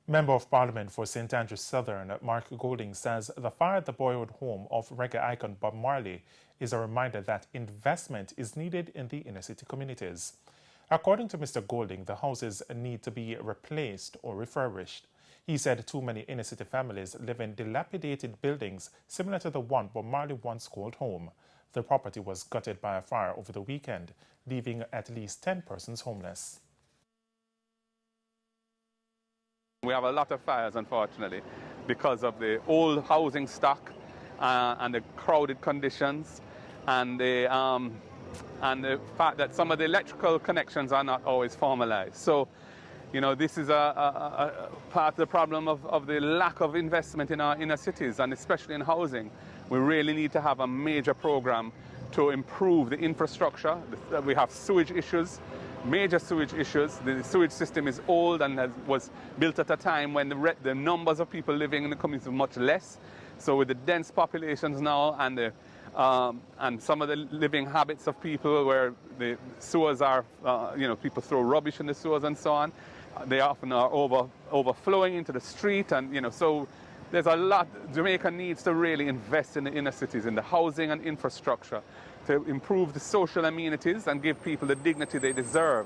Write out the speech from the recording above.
Member of Parliament for St. Andrews Southern, Mark Golding, says the fire at the boyhood home of reggae icon Bob Marley is a reminder that investment is needed in the inner-city communities. According to Mr. Golding, the houses need to be replaced or refurbished. He said too many inner-city families live in dilapidated buildings similar to the one Bob Marley once called home. The property was gutted by a fire over the weekend, leaving at least 10 persons homeless. We have a lot of fires, unfortunately, because of the old housing stock and the crowded conditions and the fact that some of the electrical connections are not always formalized. So, you know, this is a part of the problem of the lack of investment in our inner cities, and especially in housing. We really need to have a major program to improve the infrastructure. We have sewage issues. Major sewage issues. The sewage system is old and was built at a time when the numbers of people living in the community were much less. So with the dense populations now and some of the living habits of people where the sewers are, people throw rubbish in the sewers and so on, they often are overflowing into the street, and so there's a lot. Jamaica needs to really invest in the inner cities, in the housing and infrastructure, to improve the social amenities and give people the dignity they deserve.